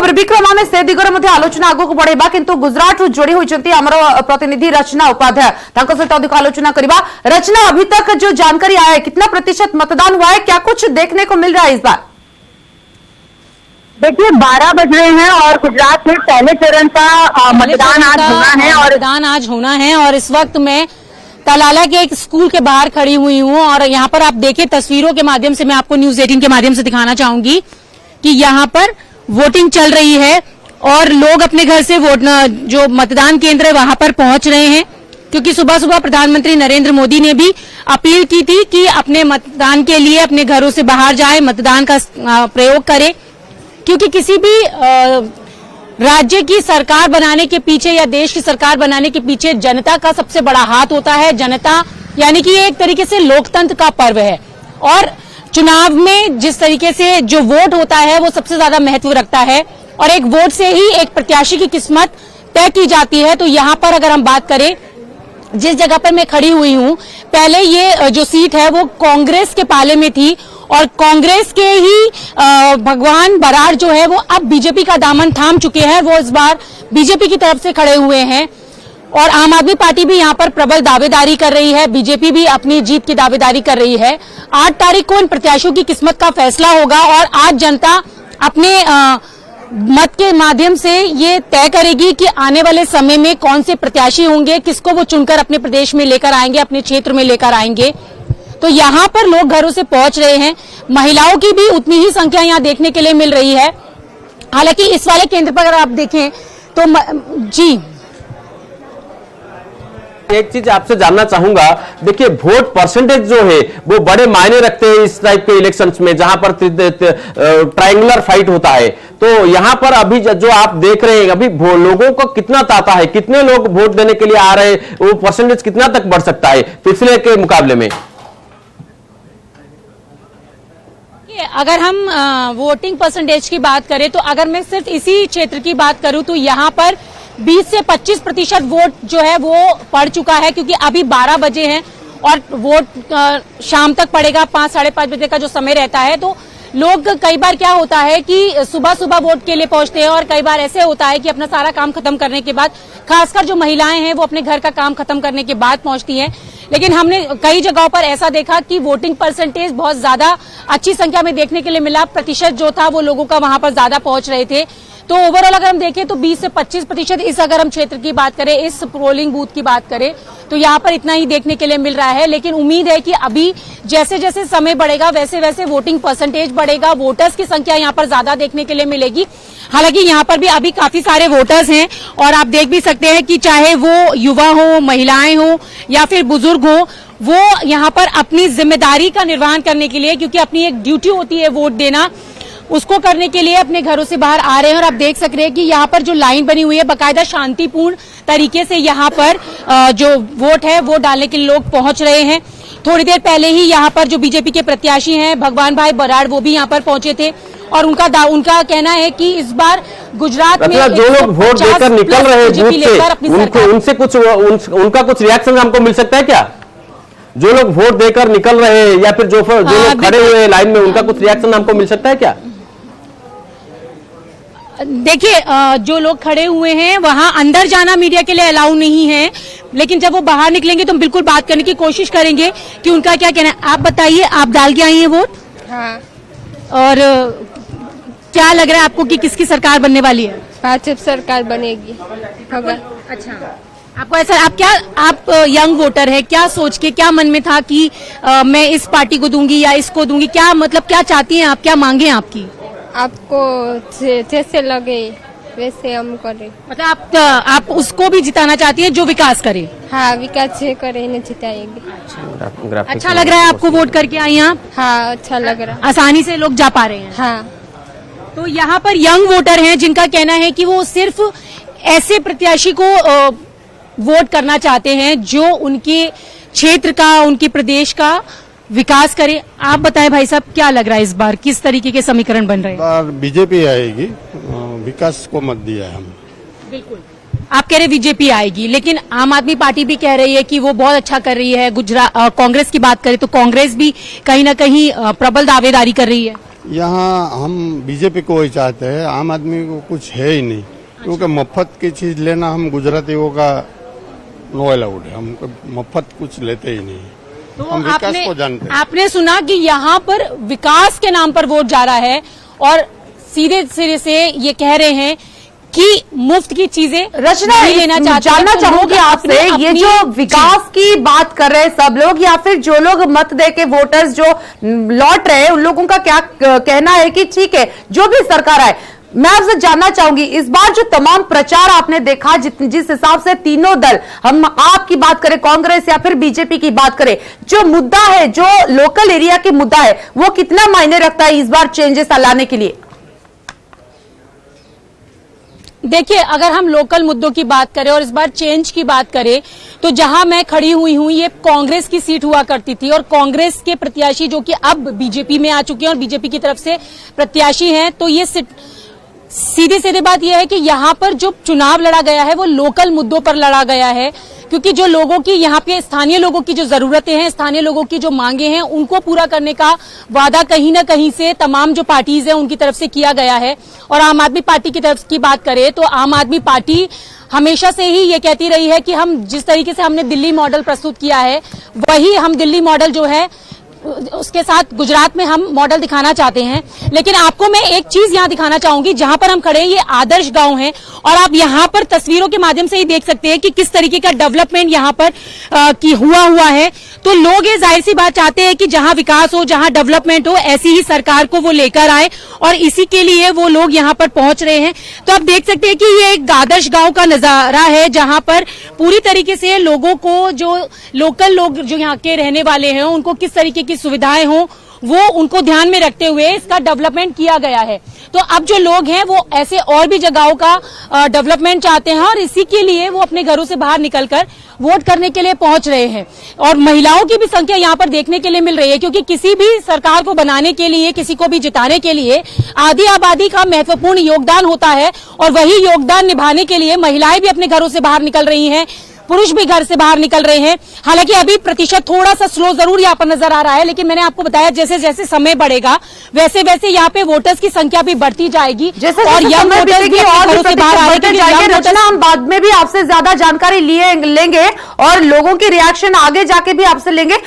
भाव विक्रम आम से दिगरे मध्य आलोचना आगक बढ़ेबा किंतु गुजरात जोड़ी होइचंती हमर प्रतिनिधि रचना उपाध्याय तांको सहित अधिक आलोचना करबा। रचना, अभी तक जो जानकारी आया है कितना प्रतिशत मतदान हुआ है, क्या कुछ देखने को मिल रहा है इस बार? देखिए 12 बज रहे हैं और गुजरात में पहले चरण का मतदान आज होना है और इस वक्त मैं तालाला के एक स्कूल के बाहर खड़ी हुई हूँ और यहाँ पर आप देखिए तस्वीरों के माध्यम से मैं आपको न्यूज 18 के माध्यम से दिखाना चाहूंगी कि यहाँ पर वोटिंग चल रही है और लोग अपने घर से जो मतदान केंद्र है वहां पर पहुंच रहे हैं, क्योंकि सुबह सुबह प्रधानमंत्री नरेंद्र मोदी ने भी अपील की थी कि अपने मतदान के लिए अपने घरों से बाहर जाए, मतदान का प्रयोग करें, क्योंकि किसी भी राज्य की सरकार बनाने के पीछे या देश की सरकार बनाने के पीछे जनता का सबसे बड़ा हाथ होता है। जनता यानी कि ये एक तरीके से लोकतंत्र का पर्व है और चुनाव में जिस तरीके से जो वोट होता है वो सबसे ज्यादा महत्व रखता है और एक वोट से ही एक प्रत्याशी की किस्मत तय की जाती है। तो यहाँ पर अगर हम बात करें, जिस जगह पर मैं खड़ी हुई हूँ, पहले ये जो सीट है वो कांग्रेस के पाले में थी और कांग्रेस के ही भगवान बराड़ जो है वो अब बीजेपी का दामन थाम चुके हैं, वो इस बार बीजेपी की तरफ से खड़े हुए हैं और आम आदमी पार्टी भी यहाँ पर प्रबल दावेदारी कर रही है, बीजेपी भी अपनी जीत की दावेदारी कर रही है। 8 तारीख को इन प्रत्याशियों की किस्मत का फैसला होगा और आज जनता अपने मत के माध्यम से ये तय करेगी कि आने वाले समय में कौन से प्रत्याशी होंगे, किसको वो चुनकर अपने प्रदेश में लेकर आएंगे, अपने क्षेत्र में लेकर आएंगे। तो यहाँ पर लोग घरों से पहुंच रहे हैं, महिलाओं की भी उतनी ही संख्या यहाँ देखने के लिए मिल रही है। हालांकि इस वाले केंद्र पर अगर आप देखें तो जी एक चीज आपसे जानना चाहूंगा, देखिए वोट परसेंटेज जो है वो बड़े मायने रखते हैं इस टाइप के इलेक्शंस में जहां पर ट्रायंगुलर फाइट होता है। तो यहां पर अभी जो आप देख रहे हैं अभी लोगों को कितना ताता है, कितने लोग वोट देने के लिए आ रहे हैं, वो परसेंटेज कितना तक बढ़ सकता है पिछले के मुकाबले में? अगर हम वोटिंग परसेंटेज की बात करें तो अगर मैं सिर्फ इसी क्षेत्र की बात करूं तो यहाँ पर 20 से 25% वोट जो है वो पड़ चुका है, क्योंकि अभी 12 बजे हैं और वोट शाम तक पड़ेगा, 5 साढ़े 5 बजे का जो समय रहता है। तो लोग कई बार क्या होता है कि सुबह सुबह वोट के लिए पहुंचते हैं और कई बार ऐसे होता है कि अपना सारा काम खत्म करने के बाद, खासकर जो महिलाएं हैं वो अपने घर का काम खत्म करने के बाद पहुंचती हैं। लेकिन हमने कई जगहों पर ऐसा देखा कि वोटिंग परसेंटेज बहुत ज्यादा अच्छी संख्या में देखने के लिए मिला, प्रतिशत जो था वो लोगों का वहां पर ज्यादा पहुंच रहे थे। तो ओवरऑल अगर हम देखें तो 20 से 25% इस अगर हम क्षेत्र की बात करें, इस पोलिंग बूथ की बात करें तो यहाँ पर इतना ही देखने के लिए मिल रहा है। लेकिन उम्मीद है कि अभी जैसे जैसे समय बढ़ेगा वैसे वैसे वोटिंग परसेंटेज बढ़ेगा, वोटर्स की संख्या यहाँ पर ज्यादा देखने के लिए मिलेगी। हालांकि यहाँ पर भी अभी काफी सारे वोटर्स हैं और आप देख भी सकते हैं कि चाहे वो युवा हो, महिलाएं हो या फिर बुजुर्ग हो, वो यहाँ पर अपनी जिम्मेदारी का निर्वहन करने के लिए, क्योंकि अपनी एक ड्यूटी होती है वोट देना, उसको करने के लिए अपने घरों से बाहर आ रहे हैं। और आप देख सक रहे हैं कि यहाँ पर जो लाइन बनी हुई है बाकायदा शांतिपूर्ण तरीके से यहाँ पर जो वोट है वो डालने के लिए लोग पहुंच रहे हैं। थोड़ी देर पहले ही यहाँ पर जो बीजेपी के प्रत्याशी हैं भगवान भाई बराड़ वो भी यहाँ पर पहुंचे थे और उनका कहना है कि इस बार गुजरात में जो लोग वोट देकर निकल रहे हैं उनका कुछ रिएक्शन हमको मिल सकता है क्या? जो लोग वोट देकर निकल रहे हैं या फिर जो लोग खड़े हुए हैं लाइन में, उनका कुछ रिएक्शन हमको मिल सकता है क्या? देखिए जो लोग खड़े हुए हैं वहां अंदर जाना मीडिया के लिए अलाउ नहीं है, लेकिन जब वो बाहर निकलेंगे तो हम बिल्कुल बात करने की कोशिश करेंगे कि उनका क्या कहना है। आप बताइए, आप डाल के आई हैं वोट? हाँ। और क्या लग रहा है आपको कि किसकी सरकार बनने वाली है? भाजपा सरकार बनेगी। अच्छा, आपको ऐसा आप यंग वोटर है, क्या सोच के क्या मन में था कि मैं इस पार्टी को दूंगी या इसको दूंगी, क्या मतलब क्या चाहती हैं आप, क्या मांगे आपकी? आपको जैसे लगे वैसे हम करें। मतलब आप उसको भी जिताना चाहती हैं जो विकास करे? हाँ, विकास जो करे इन्हें जिताएंगे। अच्छा लग रहा है आपको वोट करके आई हैं आप? हाँ, अच्छा लग रहा है, आसानी से लोग जा पा रहे हैं। हाँ। तो यहाँ पर यंग वोटर हैं जिनका कहना है कि वो सिर्फ ऐसे प्रत्याशी को वोट करना चाहते हैं जो उनके क्षेत्र का, उनके प्रदेश का विकास करे। आप बताएं भाई साहब, क्या लग रहा है इस बार किस तरीके के समीकरण बन रहे हैं? बीजेपी आएगी, विकास को मत दिया है हम। बिल्कुल, आप कह रहे बीजेपी आएगी, लेकिन आम आदमी पार्टी भी कह रही है कि वो बहुत अच्छा कर रही है। कांग्रेस की बात करें तो कांग्रेस भी कहीं ना कहीं प्रबल दावेदारी कर रही है। यहाँ हम बीजेपी को ही चाहते हैं, आम आदमी को कुछ है ही नहीं, क्योंकि मुफ्त की चीज लेना हम गुजरातियों का नो अलाउड है, हम मुफ्त कुछ लेते ही नहीं। तो हम विकास को जानते हैं। आपने सुना कि यहाँ पर विकास के नाम पर वोट जा रहा है और सीधे सिरे से ये कह रहे हैं कि मुफ्त की चीजें रचना नहीं लेना चाहते हैं। जानना तो चाहूंगी लोग आपसे, अपनी- ये जो विकास की बात कर रहे हैं सब लोग या फिर जो लोग मत दे के वोटर्स जो लौट रहे हैं उन लोगों का क्या कहना है कि ठीक है जो भी सरकार आए। मैं आपसे जानना चाहूंगी इस बार जो तमाम प्रचार आपने देखा जिस हिसाब से तीनों दल, हम आपकी बात करें कांग्रेस या फिर बीजेपी की बात करें, जो मुद्दा है जो लोकल एरिया की मुद्दा है वो कितना मायने रखता है इस बार चेंजेस लाने के लिए? देखिए, अगर हम लोकल मुद्दों की बात करें और इस बार चेंज की बात करें तो जहां मैं खड़ी हुई हूं ये कांग्रेस की सीट हुआ करती थी और कांग्रेस के प्रत्याशी जो कि अब बीजेपी में आ चुके हैं और बीजेपी की तरफ से प्रत्याशी हैं, तो ये सीधी सीधी बात यह है कि यहाँ पर जो चुनाव लड़ा गया है वो लोकल मुद्दों पर लड़ा गया है, क्योंकि जो लोगों की यहाँ पे स्थानीय लोगों की जो जरूरतें हैं, स्थानीय लोगों की जो मांगे हैं, उनको पूरा करने का वादा कहीं ना कहीं से तमाम जो पार्टीज हैं उनकी तरफ से किया गया है। और आम आदमी पार्टी की तरफ की बात करें तो आम आदमी पार्टी हमेशा से ही ये कहती रही है कि हम जिस तरीके से हमने दिल्ली मॉडल प्रस्तुत किया है वही हम दिल्ली मॉडल जो है उसके साथ गुजरात में हम मॉडल दिखाना चाहते हैं। लेकिन आपको मैं एक चीज यहाँ दिखाना चाहूंगी, जहां पर हम खड़े हैं ये आदर्श गांव है और आप यहाँ पर तस्वीरों के माध्यम से ही देख सकते हैं कि किस तरीके का डेवलपमेंट यहाँ पर की हुआ है। तो लोग ये जाहिर सी बात चाहते हैं कि जहां विकास हो, जहां डेवलपमेंट हो, ऐसी ही सरकार को वो लेकर आए और इसी के लिए वो लोग यहाँ पर पहुंच रहे हैं। तो आप देख सकते हैं कि ये एक आदर्श गांव का नजारा है जहां पर पूरी तरीके से लोगों को, जो लोकल लोग जो यहाँ के रहने वाले हैं, उनको किस तरीके की सुविधाएं हों वो उनको ध्यान में रखते हुए इसका डेवलपमेंट किया गया है। तो अब जो लोग हैं वो ऐसे और भी जगहों का डेवलपमेंट चाहते हैं और इसी के लिए वो अपने घरों से बाहर निकलकर वोट करने के लिए पहुंच रहे हैं। और महिलाओं की भी संख्या यहाँ पर देखने के लिए मिल रही है, क्योंकि किसी भी सरकार को बनाने के लिए, किसी को भी जिताने के लिए आधी आबादी का महत्वपूर्ण योगदान होता है और वही योगदान निभाने के लिए महिलाएं भी अपने घरों से बाहर निकल रही हैं, पुरुष भी घर से बाहर निकल रहे हैं। हालांकि अभी प्रतिशत थोड़ा सा स्लो जरूर यहाँ पर नजर आ रहा है, लेकिन मैंने आपको बताया जैसे जैसे समय बढ़ेगा वैसे वैसे यहाँ पे वोटर्स की संख्या भी बढ़ती जाएगी जैसे और यंग वोटर्स भी अपने घरों से बाहर आ रहे हैं। रचना, हम बाद में भी आपसे ज्यादा जानकारी लेंगे और लोगों के रिएक्शन आगे जाके भी आपसे लेंगे।